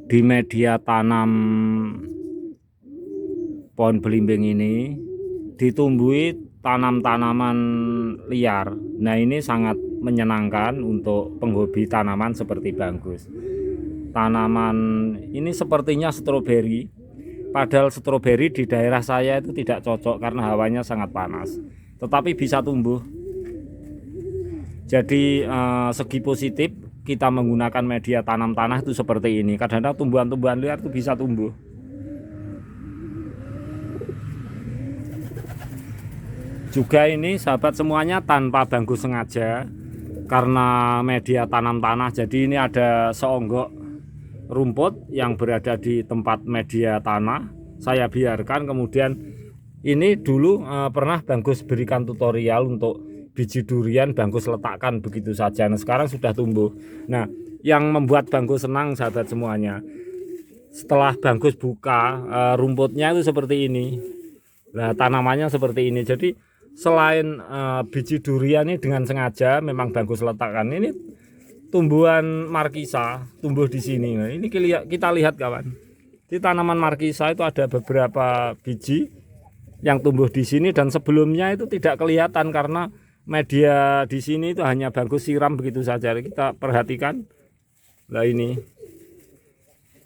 Di media tanam pohon belimbing ini ditumbuhi tanam-tanaman liar. Nah, ini sangat menyenangkan untuk penghobi tanaman seperti Bagus. Tanaman ini sepertinya stroberi, padahal stroberi di daerah saya itu tidak cocok karena hawanya sangat panas, tetapi bisa tumbuh. Jadi segi positif kita menggunakan media tanam tanah itu seperti ini. Kadang-kadang tumbuhan-tumbuhan liar itu bisa tumbuh. Juga ini sahabat semuanya tanpa Bagus sengaja, karena media tanam tanah. Jadi ini ada seonggok rumput yang berada di tempat media tanah. Saya biarkan, kemudian ini dulu pernah Bagus berikan tutorial untuk biji durian, Bagus letakkan begitu saja. Nah, sekarang sudah tumbuh. Nah, yang membuat Bagus senang sahabat semuanya, setelah Bagus buka rumputnya itu seperti ini. Nah, tanamannya seperti ini. Jadi selain biji durian ini dengan sengaja memang Bagus letakkan, ini tumbuhan markisa tumbuh di sini. Nah, ini kita lihat kawan, di tanaman markisa itu ada beberapa biji yang tumbuh di sini, dan sebelumnya itu tidak kelihatan karena media di sini itu hanya Bagus siram begitu saja. Kita perhatikan. Nah, ini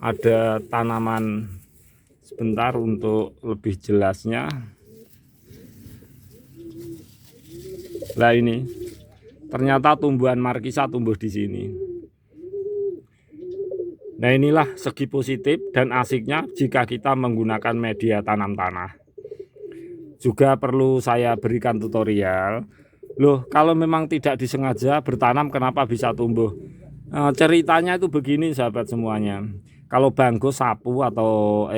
ada tanaman, sebentar untuk lebih jelasnya. Nah, ini ternyata tumbuhan markisa tumbuh di sini. Nah, inilah segi positif dan asiknya jika kita menggunakan media tanam tanah. Juga perlu saya berikan tutorial. Loh, kalau memang tidak disengaja bertanam kenapa bisa tumbuh? Ceritanya itu begini sahabat semuanya. Kalau Bagus sapu atau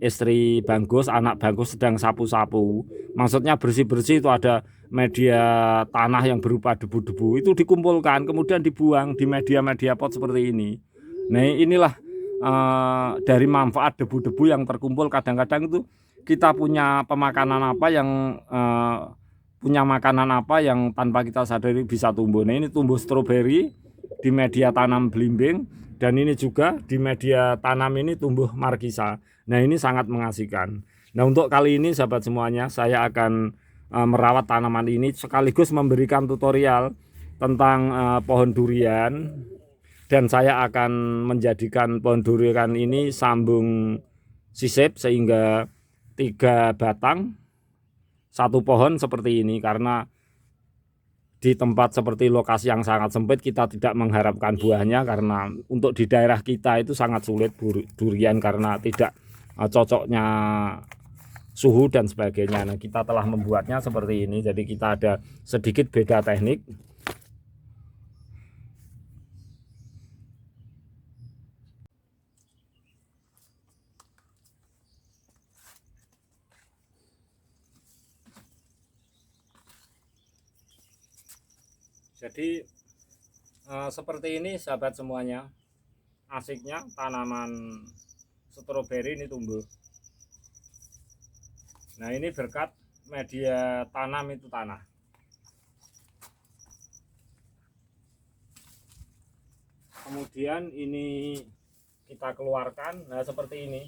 istri Bagus, anak Bagus sedang sapu-sapu, maksudnya bersih-bersih, itu ada media tanah yang berupa debu-debu, itu dikumpulkan kemudian dibuang di media-media pot seperti ini. Nah, inilah dari manfaat debu-debu yang terkumpul. Kadang-kadang itu kita punya pemakanan apa yang punya makanan apa yang tanpa kita sadari bisa tumbuh. Nah, ini tumbuh stroberi di media tanam belimbing, dan ini juga di media tanam ini tumbuh markisa. Nah, ini sangat mengasihkan. Nah, untuk kali ini sahabat semuanya, saya akan merawat tanaman ini sekaligus memberikan tutorial tentang pohon durian, dan saya akan menjadikan pohon durian ini sambung sisip sehingga 3 batang satu pohon seperti ini. Karena di tempat seperti lokasi yang sangat sempit, kita tidak mengharapkan buahnya, karena untuk di daerah kita itu sangat sulit durian karena tidak cocoknya suhu dan sebagainya. Nah, kita telah membuatnya seperti ini, jadi kita ada sedikit beda teknik. Jadi seperti ini sahabat semuanya, asiknya tanaman stroberi ini tumbuh. Nah, ini berkat media tanam itu tanah. Kemudian ini kita keluarkan. Nah, seperti ini.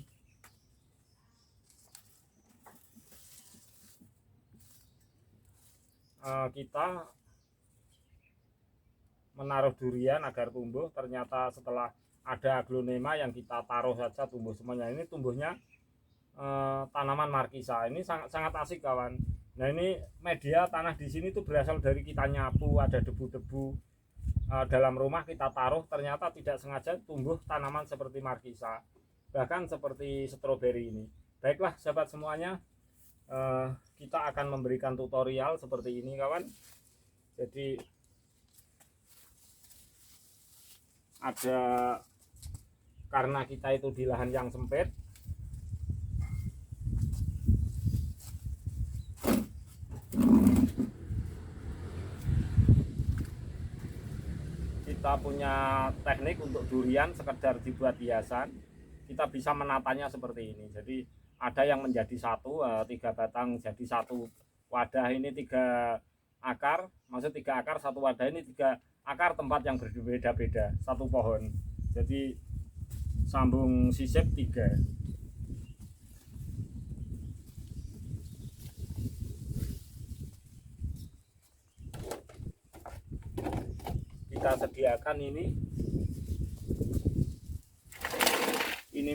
Kita menaruh durian agar tumbuh, ternyata setelah ada aglonema yang kita taruh saja tumbuh semuanya. Ini tumbuhnya tanaman markisa. Ini sangat asik kawan. Nah, ini media tanah di sini tuh berasal dari kita nyapu, ada debu-debu dalam rumah kita taruh, ternyata tidak sengaja tumbuh tanaman seperti markisa, bahkan seperti stroberi ini. Baiklah sahabat semuanya, kita akan memberikan tutorial seperti ini kawan. Jadi ada, karena kita itu di lahan yang sempit, kita punya teknik untuk durian sekedar dibuat hiasan, kita bisa menatanya seperti ini. Jadi ada yang menjadi satu, 3 batang jadi satu wadah. Ini 3 akar, maksud 3 akar satu wadah, ini 3 akar tempat yang berbeda-beda satu pohon. Jadi sambung sisip 3. Kita sediakan ini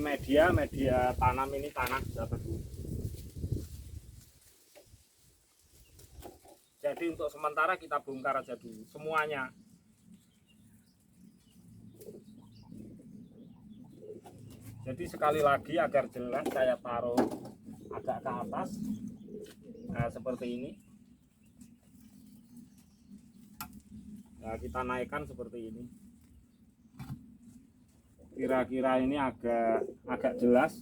media tanam, ini tanah sahabat. Jadi untuk sementara kita bongkar aja dulu semuanya. Jadi sekali lagi agar jelas saya taruh agak ke atas. Nah, seperti ini. Nah, kita naikkan seperti ini. Kira-kira ini agak jelas.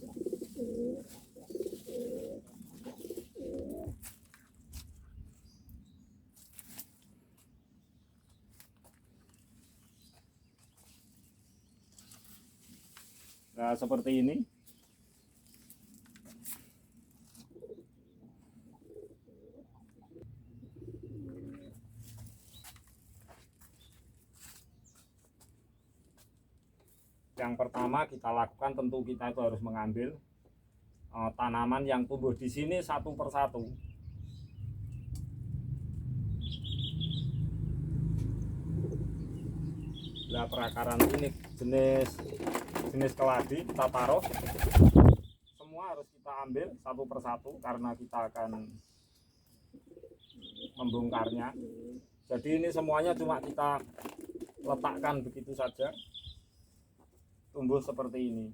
Nah, seperti ini. Yang pertama kita lakukan, tentu kita itu harus mengambil tanaman yang tumbuh di sini satu persatu. Nah, perakaran ini jenis keladi kita taruh, semua harus kita ambil satu persatu karena kita akan membongkarnya. Jadi ini semuanya cuma kita letakkan begitu saja, tumbuh seperti ini.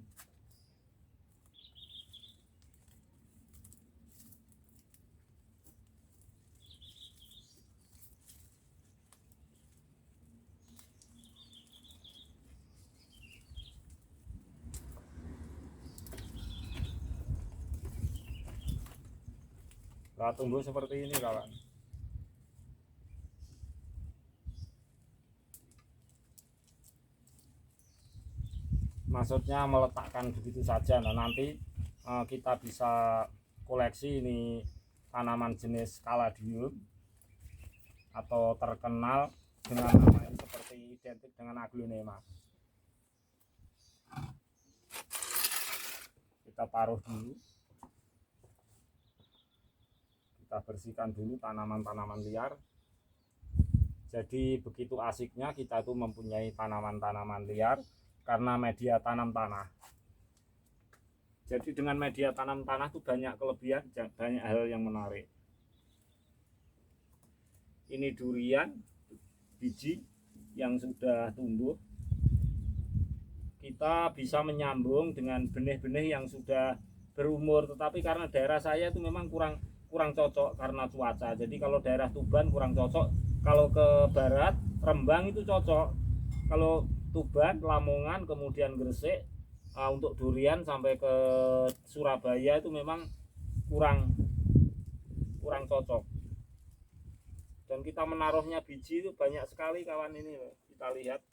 Nah, tumbuh seperti ini kawan. Maksudnya meletakkan begitu saja. Nah, nanti kita bisa koleksi ini tanaman jenis caladium atau terkenal dengan nama yang seperti identik dengan aglonema. Kita taruh dulu, kita bersihkan dulu tanaman-tanaman liar. Jadi begitu asiknya kita tuh mempunyai tanaman-tanaman liar karena media tanam tanah. Jadi dengan media tanam tanah itu banyak kelebihan, banyak hal yang menarik. Ini durian biji yang sudah tumbuh. Kita bisa menyambung dengan benih-benih yang sudah berumur, tetapi karena daerah saya itu memang kurang cocok karena cuaca. Jadi kalau daerah Tuban kurang cocok, kalau ke barat Rembang itu cocok. Kalau Tuban, Lamongan, kemudian Gresik, untuk durian sampai ke Surabaya itu memang kurang cocok. Dan kita menaruhnya biji itu banyak sekali kawan, ini loh, kita lihat.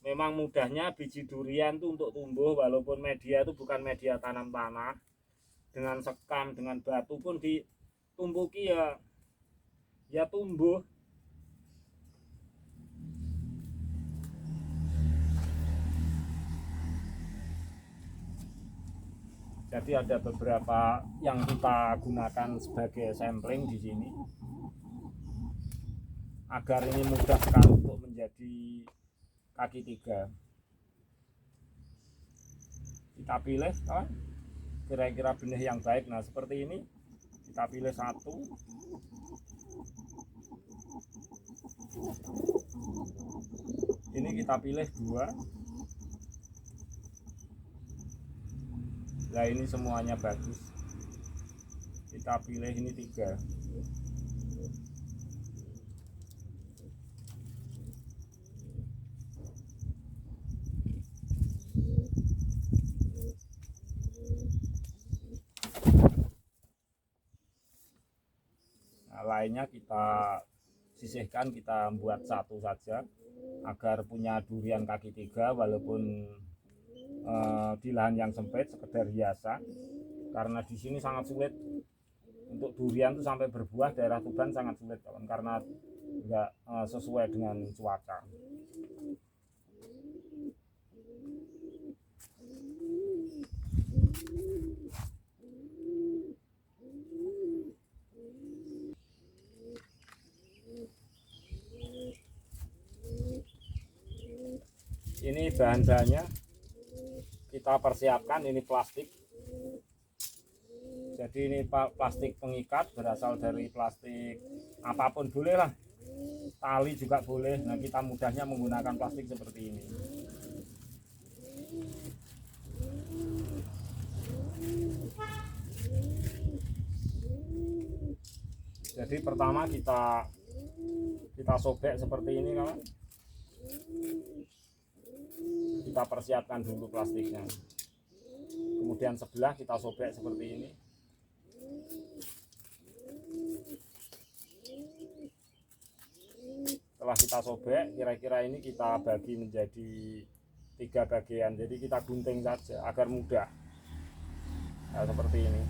Memang mudahnya biji durian itu untuk tumbuh, walaupun media itu bukan media tanam tanah. Dengan sekam, dengan batu pun ditumbuki ya tumbuh. Jadi ada beberapa yang kita gunakan sebagai sampling di sini agar ini mudah sekali untuk menjadi kaki 3. Kita pilih kawan, kira-kira benih yang baik. Nah, seperti ini kita pilih 1, ini kita pilih 2. Nah, ini semuanya bagus, kita pilih ini 3. Nah, lainnya kita sisihkan, kita buat 1 saja agar punya durian kaki 3 walaupun di lahan yang sempit, sekedar hiasan. Karena di sini sangat sulit untuk durian itu sampai berbuah, daerah Tuban sangat sulit kawan, karena enggak sesuai dengan cuaca. ini bahan-bahannya kita persiapkan. Ini plastik, jadi ini plastik pengikat, berasal dari plastik apapun boleh lah, tali juga boleh. Nah, kita mudahnya menggunakan plastik seperti ini. Jadi pertama kita sobek seperti ini kawan. Kita persiapkan dulu plastiknya. Kemudian sebelah kita sobek seperti ini. Setelah kita sobek, kira-kira ini kita bagi menjadi 3 bagian. Jadi kita gunting saja agar mudah. Nah, seperti ini.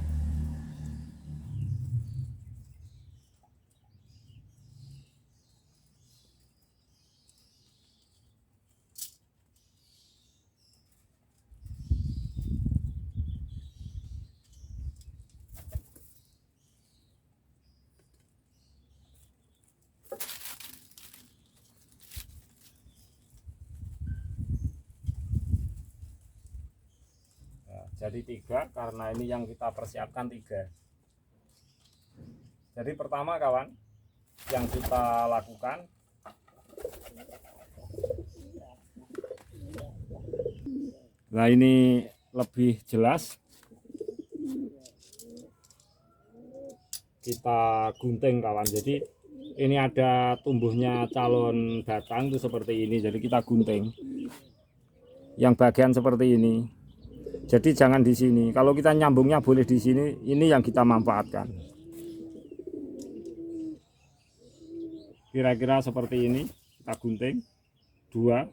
Jadi 3, karena ini yang kita persiapkan 3. Jadi pertama kawan, yang kita lakukan, nah ini lebih jelas, kita gunting kawan. Jadi ini ada tumbuhnya calon batang itu seperti ini, jadi kita gunting yang bagian seperti ini. Jadi jangan di sini. Kalau kita nyambungnya boleh di sini. Ini yang kita manfaatkan. Kira-kira seperti ini. Kita gunting 2.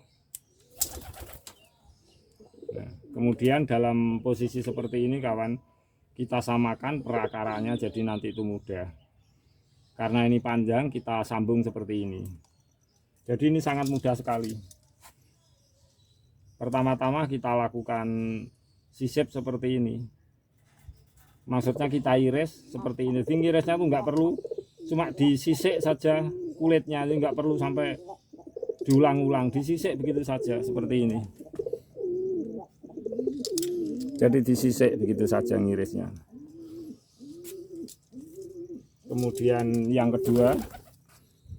Nah, kemudian dalam posisi seperti ini kawan, kita samakan perakarannya jadi nanti itu mudah. Karena ini panjang, kita sambung seperti ini. Jadi ini sangat mudah sekali. Pertama-tama kita lakukan sisip seperti ini. Maksudnya kita iris seperti ini. Tinggi irisnya tuh nggak perlu, cuma disisik saja kulitnya, ini nggak perlu sampai diulang-ulang, disisik begitu saja seperti ini. Jadi disisik begitu saja ngirisnya. Kemudian yang kedua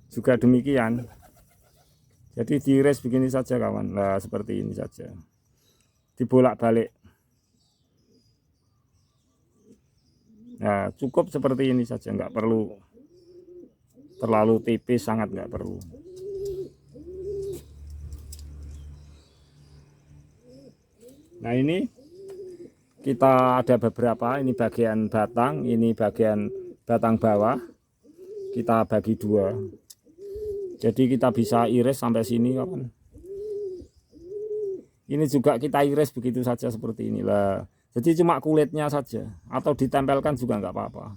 juga demikian. Jadi diiris begini saja kawan. Nah, seperti ini saja. Dibolak-balik. Nah, cukup seperti ini saja, nggak perlu terlalu tipis, sangat nggak perlu. Nah, ini kita ada beberapa, ini bagian batang, ini bagian batang bawah, kita bagi 2. Jadi kita bisa iris sampai sini kawan. Ini juga kita iris begitu saja seperti inilah. Jadi cuma kulitnya saja, atau ditempelkan juga nggak apa-apa.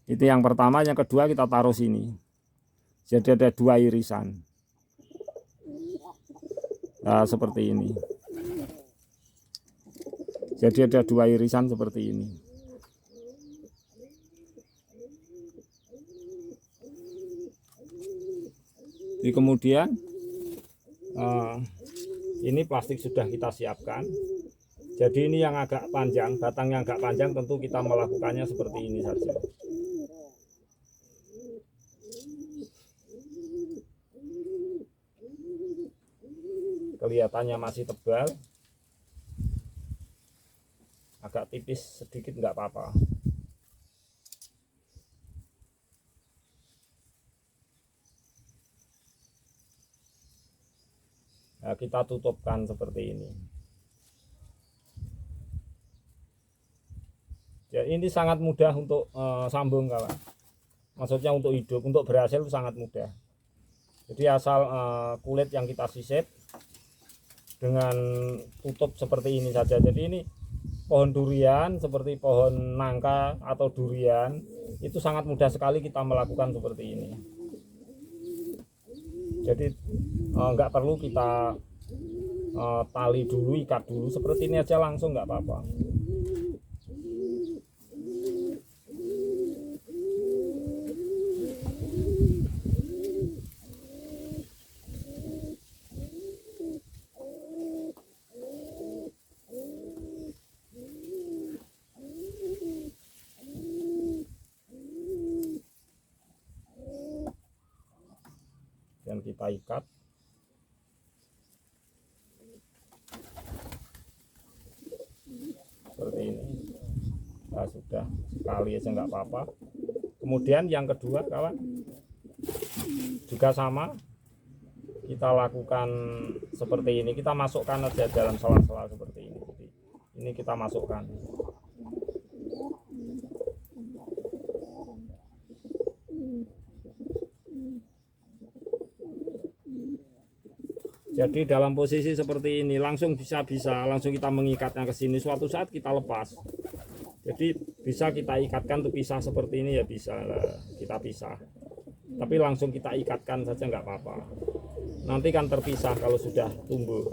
Itu yang pertama. Yang kedua kita taruh sini. Jadi ada 2 irisan. Nah, seperti ini. Jadi ada 2 irisan seperti ini. Jadi kemudian ini plastik sudah kita siapkan. Jadi ini yang agak panjang, batang yang agak panjang, tentu kita melakukannya seperti ini saja. Kelihatannya masih tebal, agak tipis sedikit nggak apa-apa. Nah, kita tutupkan seperti ini. Ya, ini sangat mudah untuk sambung kawan. Maksudnya untuk hidup, untuk berhasil itu sangat mudah. Jadi asal kulit yang kita sisip dengan tutup seperti ini saja. Jadi ini pohon durian seperti pohon nangka atau durian itu sangat mudah sekali kita melakukan seperti ini. Jadi nggak perlu kita tali dulu, ikat dulu, seperti ini aja langsung nggak apa-apa. kita ikat. Seperti ini. Nah, sudah sekali aja nggak apa-apa. Kemudian yang kedua kawan, juga sama, kita lakukan seperti ini. Kita masukkan aja dalam sela-sela seperti ini. Jadi, ini kita masukkan. Jadi dalam posisi seperti ini langsung bisa langsung kita mengikatnya ke sini. Suatu saat kita lepas. Jadi bisa kita ikatkan tuh pisah seperti ini ya, bisa kita pisah. Tapi langsung kita ikatkan saja nggak apa-apa. Nanti kan terpisah kalau sudah tumbuh.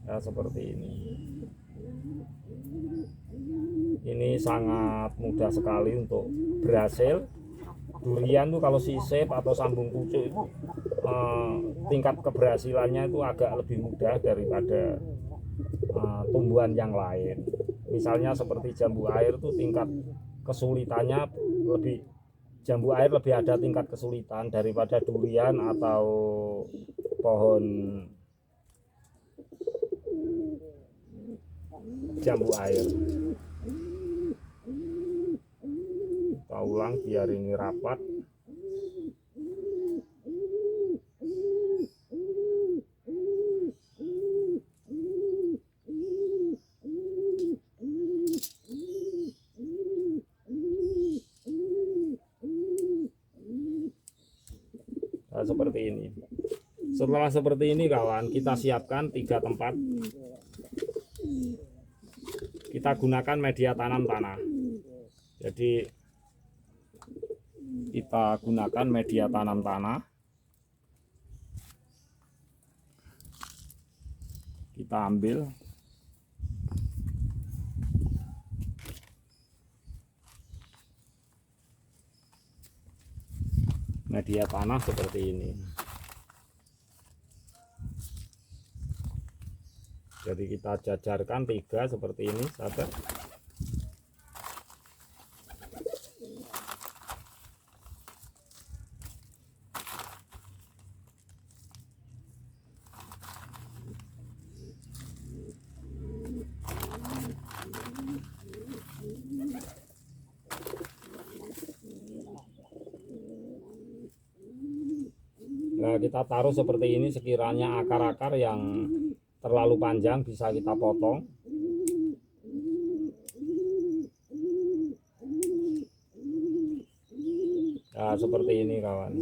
Ya, seperti ini. Ini sangat mudah sekali untuk berhasil. Durian tuh kalau sisip atau sambung pucuk itu tingkat keberhasilannya itu agak lebih mudah daripada tumbuhan yang lain. Misalnya seperti jambu air tuh tingkat kesulitannya lebih, jambu air lebih ada tingkat kesulitan daripada durian atau pohon jambu air. Kita ulang biar ini rapat. Nah, seperti ini. Setelah seperti ini kawan, kita siapkan 3 tempat. Kita gunakan media tanam tanah. Jadi kita gunakan media tanam tanah. Kita ambil media tanah seperti ini. Jadi kita jajarkan 3 seperti ini, sahabat. Nah, kita taruh seperti ini. Sekiranya akar-akar yang terlalu panjang bisa kita potong. Nah, seperti ini kawan.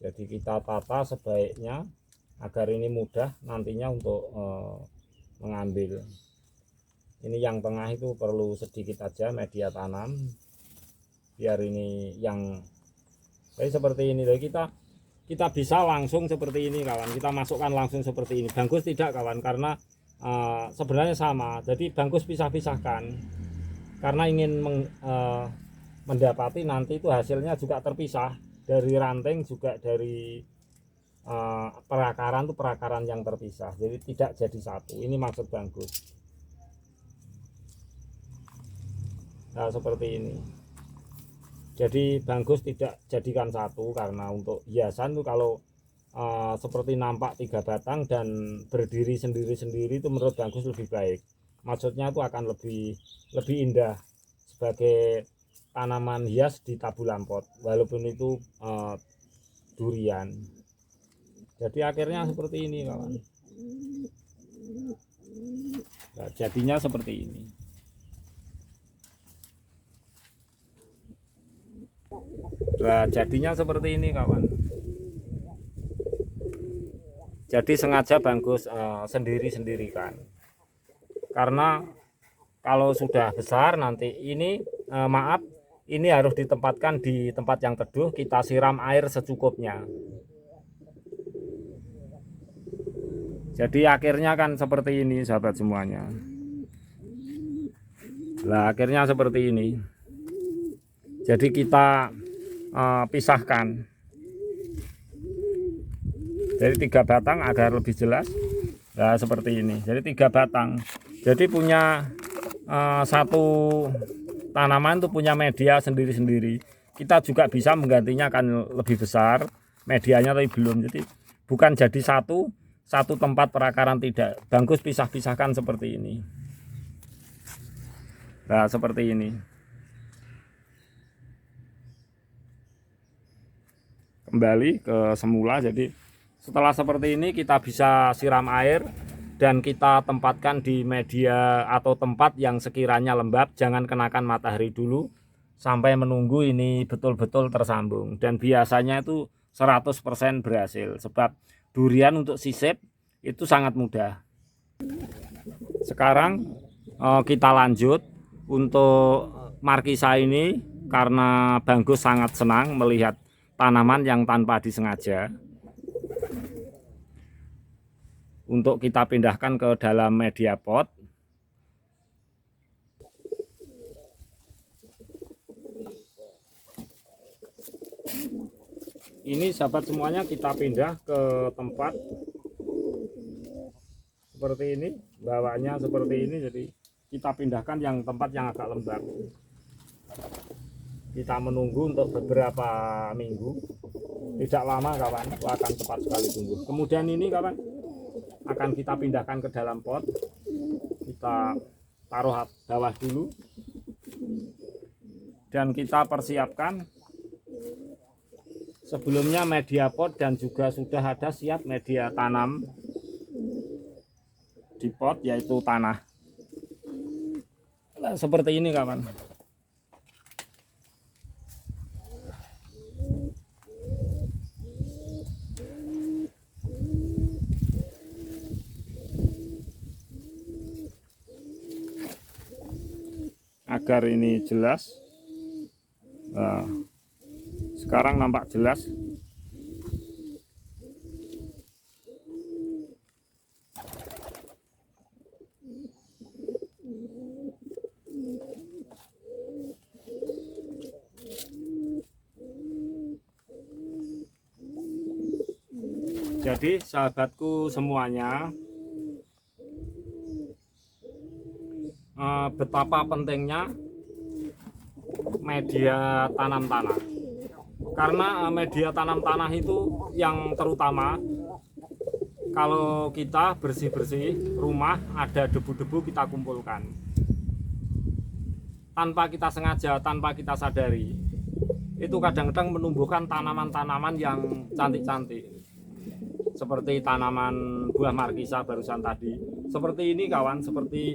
Jadi kita tata sebaiknya agar ini mudah nantinya untuk mengambil. Ini yang tengah itu perlu sedikit aja media tanam biar ini yang seperti ini. Jadi kita bisa langsung seperti ini kawan, kita masukkan langsung seperti ini. Bungkus tidak kawan, karena sebenarnya sama. Jadi bungkus pisah-pisahkan karena ingin mendapati nanti itu hasilnya juga terpisah dari ranting, juga dari perakaran itu perakaran yang terpisah, jadi tidak jadi satu. Ini maksud bungkus. Nah seperti ini. Jadi bagus tidak jadikan satu, karena untuk hiasan tuh kalau seperti nampak 3 batang dan berdiri sendiri-sendiri itu menurut bagus lebih baik. Maksudnya itu akan lebih indah sebagai tanaman hias di tabulan pot, walaupun itu durian. Jadi akhirnya seperti ini kawan. Nah, jadinya seperti ini. Nah, jadinya seperti ini kawan. Jadi sengaja bagus sendiri-sendiri kan. Karena kalau sudah besar nanti ini maaf, ini harus ditempatkan di tempat yang teduh, kita siram air secukupnya. Jadi akhirnya kan seperti ini sahabat semuanya. Nah akhirnya seperti ini. Jadi kita pisahkan. Jadi 3 batang agar lebih jelas. Nah seperti ini. Jadi 3 batang. Jadi punya satu tanaman itu punya media sendiri-sendiri. Kita juga bisa menggantinya akan lebih besar medianya, tapi belum. Jadi bukan jadi satu tempat perakaran, tidak. Bagus pisah-pisahkan seperti ini. Nah seperti ini. Kembali ke semula. Jadi setelah seperti ini kita bisa siram air dan kita tempatkan di media atau tempat yang sekiranya lembab. Jangan kenakan matahari dulu sampai menunggu ini betul-betul tersambung. Dan biasanya itu 100% berhasil, sebab durian untuk sisip itu sangat mudah. Sekarang kita lanjut untuk markisa ini, karena bagus sangat senang melihat tanaman yang tanpa disengaja. Untuk kita pindahkan ke dalam media pot. Ini sahabat semuanya kita pindah ke tempat seperti ini, bawahnya seperti ini. Jadi kita pindahkan yang tempat yang agak lembab. Kita menunggu untuk beberapa minggu, tidak lama kawan, akan cepat sekali tumbuh. Kemudian ini kawan akan kita pindahkan ke dalam pot. Kita taruh bawah dulu dan kita persiapkan sebelumnya media pot, dan juga sudah ada siap media tanam di pot, yaitu tanah. Nah, seperti ini kawan. Agar ini jelas. Nah, sekarang nampak jelas. Jadi sahabatku semuanya, betapa pentingnya media tanam tanah. Karena media tanam tanah itu yang terutama kalau kita bersih-bersih rumah, ada debu-debu kita kumpulkan. Tanpa kita sengaja, tanpa kita sadari, itu kadang-kadang menumbuhkan tanaman-tanaman yang cantik-cantik. Seperti tanaman buah markisa barusan tadi. Seperti ini kawan, seperti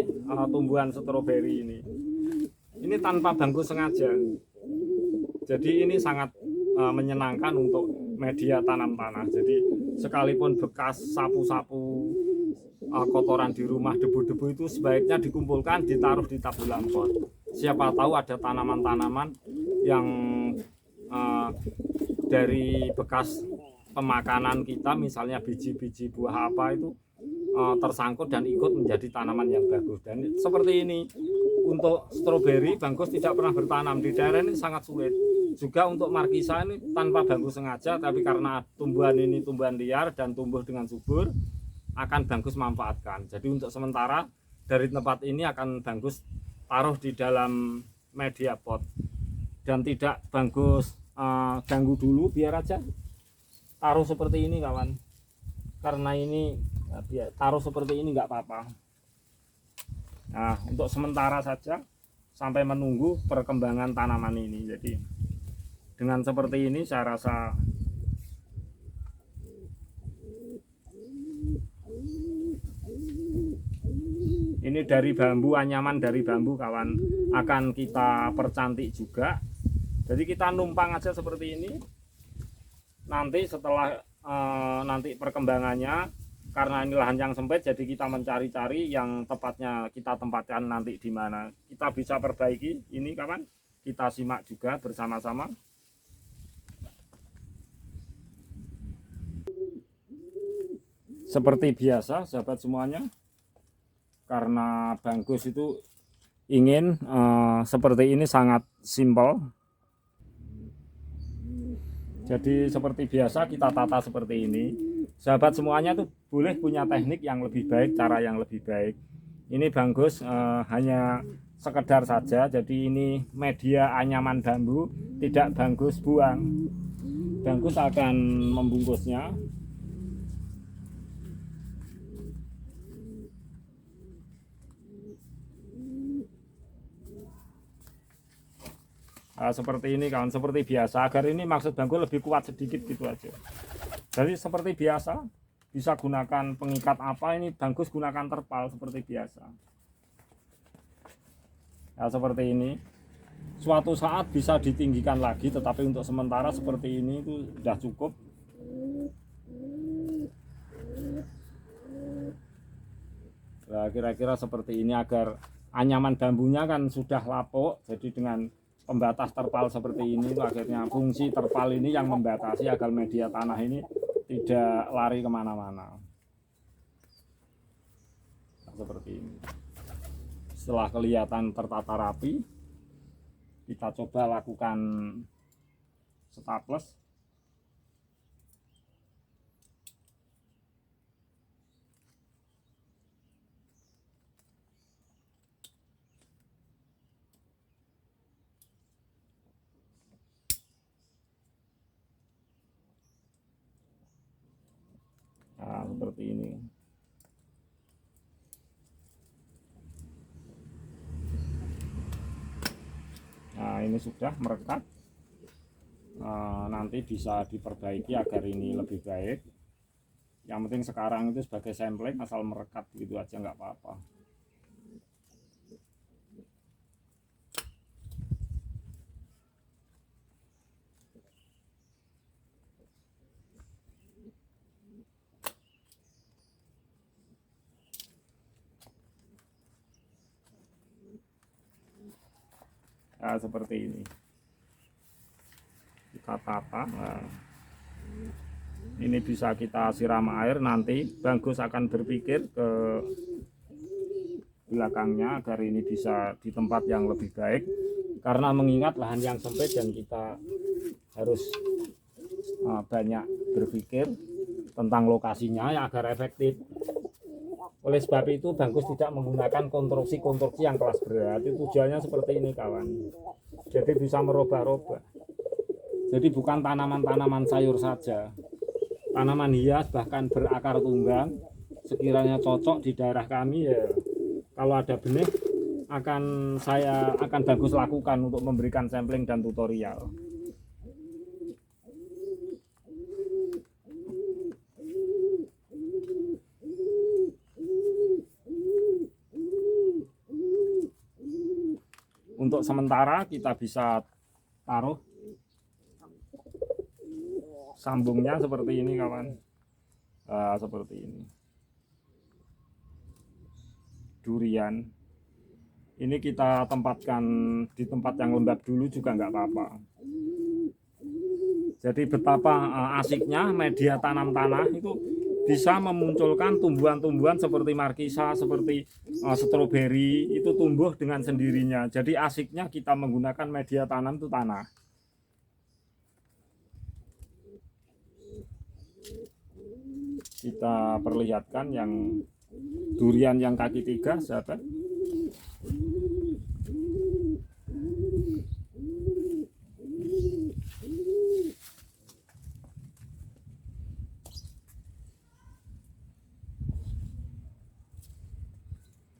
tumbuhan stroberi ini. Ini tanpa bangku sengaja. Jadi ini sangat menyenangkan untuk media tanam tanah. Jadi sekalipun bekas sapu-sapu, kotoran di rumah, debu-debu itu sebaiknya dikumpulkan, ditaruh di tabulan pot. Siapa tahu ada tanaman-tanaman yang dari bekas pemakanan kita, misalnya biji-biji buah apa itu tersangkut dan ikut menjadi tanaman yang bagus. Dan seperti ini untuk stroberi bagus tidak pernah bertanam di daerah ini, sangat sulit. Juga untuk markisa ini tanpa bagus sengaja, tapi karena tumbuhan ini tumbuhan liar dan tumbuh dengan subur, akan bagus manfaatkan. Jadi untuk sementara dari tempat ini akan bagus taruh di dalam media pot dan tidak bagus ganggu dulu, biar aja taruh seperti ini kawan. Karena ini taruh seperti ini nggak apa-apa. Nah, untuk sementara saja sampai menunggu perkembangan tanaman ini. Jadi dengan seperti ini saya rasa ini dari bambu, anyaman dari bambu kawan, akan kita percantik juga. Jadi kita numpang aja seperti ini. Nanti setelah nanti perkembangannya, karena ini lahan yang sempit, jadi kita mencari-cari yang tepatnya kita tempatkan nanti di mana. Kita bisa perbaiki ini kawan, kita simak juga bersama-sama. Seperti biasa sahabat semuanya, karena Banggus itu ingin seperti ini, sangat simpel. Jadi seperti biasa kita tata seperti ini. Sahabat semuanya tuh boleh punya teknik yang lebih baik, cara yang lebih baik. Ini Banggus hanya sekedar saja. Jadi ini media anyaman bambu, tidak Banggus buang. Banggus akan membungkusnya. Seperti ini kawan, seperti biasa, agar ini maksud Banggus lebih kuat sedikit gitu aja. Jadi seperti biasa, bisa gunakan pengikat apa, ini Banggus gunakan terpal seperti biasa. Nah, seperti ini. Suatu saat bisa ditinggikan lagi, tetapi untuk sementara seperti ini itu sudah cukup. Nah, kira-kira seperti ini, agar anyaman bambunya kan sudah lapuk, jadi dengan pembatas terpal seperti ini itu akhirnya fungsi terpal ini yang membatasi agar media tanah ini tidak lari kemana-mana. Nah, seperti ini. Setelah kelihatan tertata rapi, kita coba lakukan staples. Nah, seperti ini. Nah, ini sudah merekat. Nanti bisa diperbaiki agar ini lebih baik. Yang penting sekarang itu sebagai sampling, asal merekat gitu aja nggak apa-apa. Nah, seperti ini kita tata. Nah, ini bisa kita siram air, nanti Banggus akan berpikir ke belakangnya agar ini bisa di tempat yang lebih baik, karena mengingat lahan yang sempit dan kita harus banyak berpikir tentang lokasinya ya, agar efektif. Oleh sebab itu Banggus tidak menggunakan konstruksi-konstruksi yang kelas berat. Itu tujuannya seperti ini kawan, jadi bisa merubah-rubah. Jadi bukan tanaman-tanaman sayur saja, tanaman hias bahkan berakar tunggang, sekiranya cocok di daerah kami ya, kalau ada benih akan Banggus lakukan untuk memberikan sampling dan tutorial. Untuk sementara kita bisa taruh sambungnya seperti ini kawan. Seperti ini. Durian ini kita tempatkan di tempat yang lembab dulu juga nggak apa-apa. Jadi betapa asiknya media tanam tanah itu bisa memunculkan tumbuhan-tumbuhan seperti markisa, seperti stroberi, itu tumbuh dengan sendirinya. Jadi asiknya kita menggunakan media tanam itu tanah. Kita perlihatkan yang durian yang kaki 3 sahabat.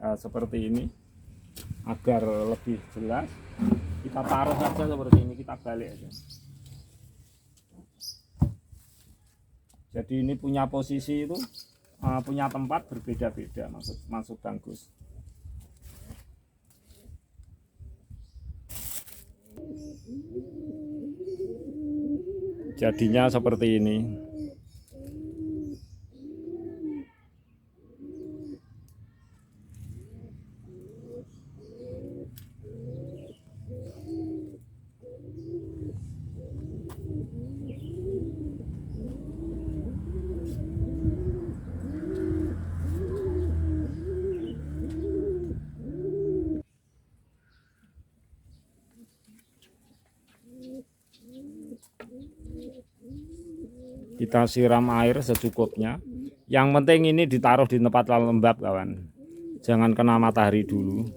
Nah, seperti ini agar lebih jelas kita taruh saja seperti ini, kita balik aja. Jadi ini punya posisi itu punya tempat berbeda-beda, maksud Bang Gus. Jadinya seperti ini. Kita siram air secukupnya. Yang penting ini ditaruh di tempat lembab kawan, jangan kena matahari dulu.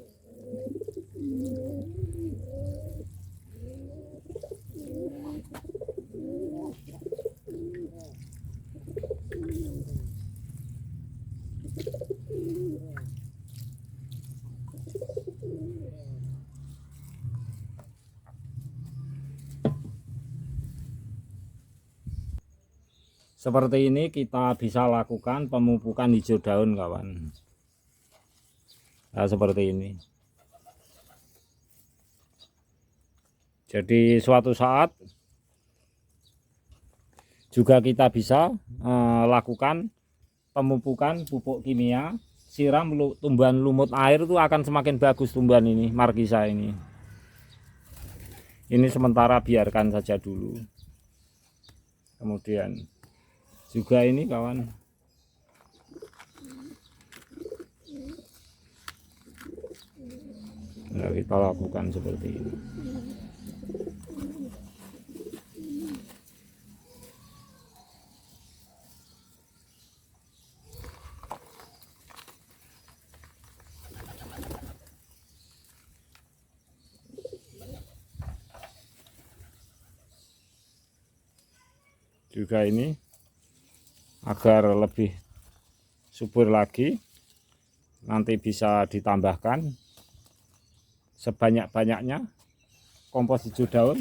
Seperti ini kita bisa lakukan pemupukan hijau daun kawan. Nah, seperti ini. Jadi suatu saat juga kita bisa lakukan pemupukan pupuk kimia, siram tumbuhan lumut air, itu akan semakin bagus tumbuhan ini, markisa ini. Ini sementara biarkan saja dulu. Kemudian juga ini kawan, nah, kita lakukan seperti ini. Juga ini agar lebih subur lagi, nanti bisa ditambahkan sebanyak-banyaknya kompos hijau daun.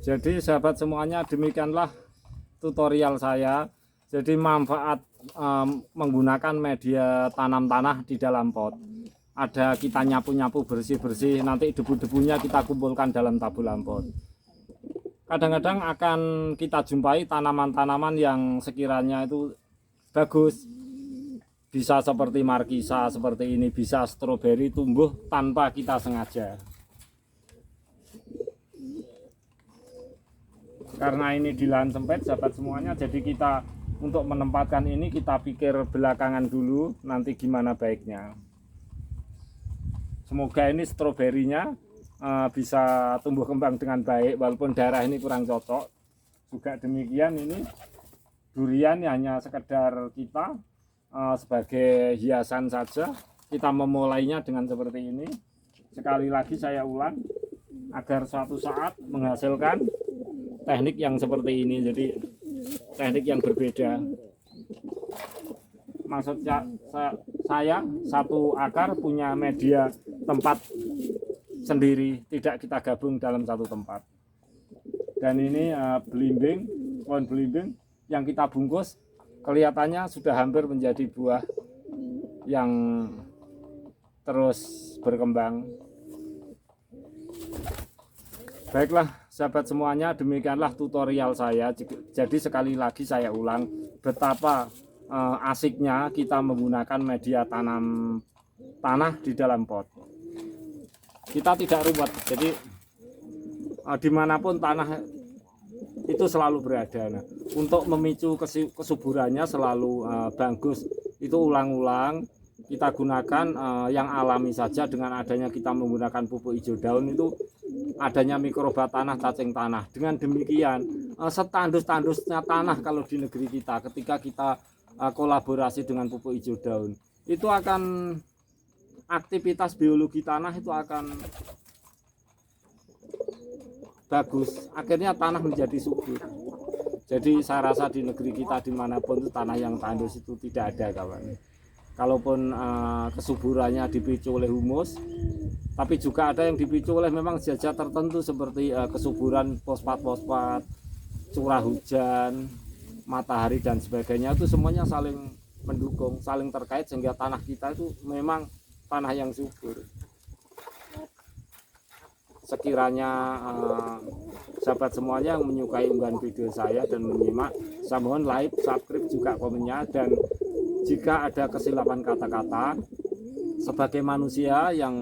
Jadi sahabat semuanya, demikianlah tutorial saya. Jadi manfaat menggunakan media tanam tanah di dalam pot. Ada kita nyapu-nyapu bersih-bersih, nanti debu-debunya kita kumpulkan dalam tabulan pot. Kadang-kadang akan kita jumpai tanaman-tanaman yang sekiranya itu bagus. Bisa seperti markisa seperti ini, bisa stroberi tumbuh tanpa kita sengaja. Karena ini di lahan sempit sahabat semuanya, jadi kita untuk menempatkan ini kita pikir belakangan dulu nanti gimana baiknya. Semoga ini stroberinya bisa tumbuh kembang dengan baik, walaupun daerah ini kurang cocok. Juga demikian, ini durian hanya sekedar kita sebagai hiasan saja. Kita memulainya dengan seperti ini. Sekali lagi saya ulang, agar suatu saat menghasilkan teknik yang seperti ini, jadi teknik yang berbeda. Maksudnya saya satu akar punya media tempat sendiri, tidak kita gabung dalam satu tempat. Dan ini belimbing, pohon belimbing yang kita bungkus, kelihatannya sudah hampir menjadi buah yang terus berkembang. Baiklah sahabat semuanya, demikianlah tutorial saya. Jadi sekali lagi saya ulang, betapa asiknya kita menggunakan media tanam tanah di dalam pot. Kita tidak ruwet, jadi dimanapun tanah itu selalu berada. Nah, untuk memicu kesuburannya selalu bagus itu ulang-ulang kita gunakan yang alami saja. Dengan adanya kita menggunakan pupuk hijau daun itu adanya mikroba tanah, cacing tanah. Dengan demikian setandus-tandusnya tanah kalau di negeri kita ketika kita kolaborasi dengan pupuk hijau daun itu akan aktivitas biologi tanah itu akan bagus, akhirnya tanah menjadi subur. Jadi saya rasa di negeri kita dimanapun itu tanah yang tandus itu tidak ada kawan. Kalaupun kesuburannya dipicu oleh humus, tapi juga ada yang dipicu oleh memang zat-zat tertentu seperti kesuburan fosfat-fosfat, curah hujan, matahari dan sebagainya, itu semuanya saling mendukung, saling terkait sehingga tanah kita itu memang tanah yang subur. Sekiranya sahabat semuanya yang menyukai unggahan video saya dan menyimak, saya mohon like, subscribe juga komennya. Dan jika ada kesilapan kata-kata sebagai manusia yang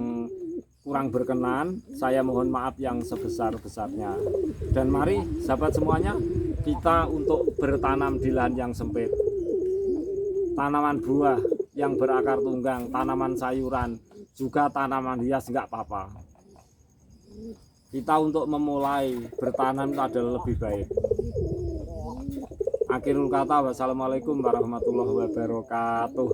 kurang berkenan, saya mohon maaf yang sebesar-besarnya. Dan mari sahabat semuanya kita untuk bertanam di lahan yang sempit, tanaman buah yang berakar tunggang, tanaman sayuran, juga tanaman hias nggak apa-apa. Kita untuk memulai bertanam itu adalah lebih baik. Akhirul kata, wassalamualaikum warahmatullahi wabarakatuh.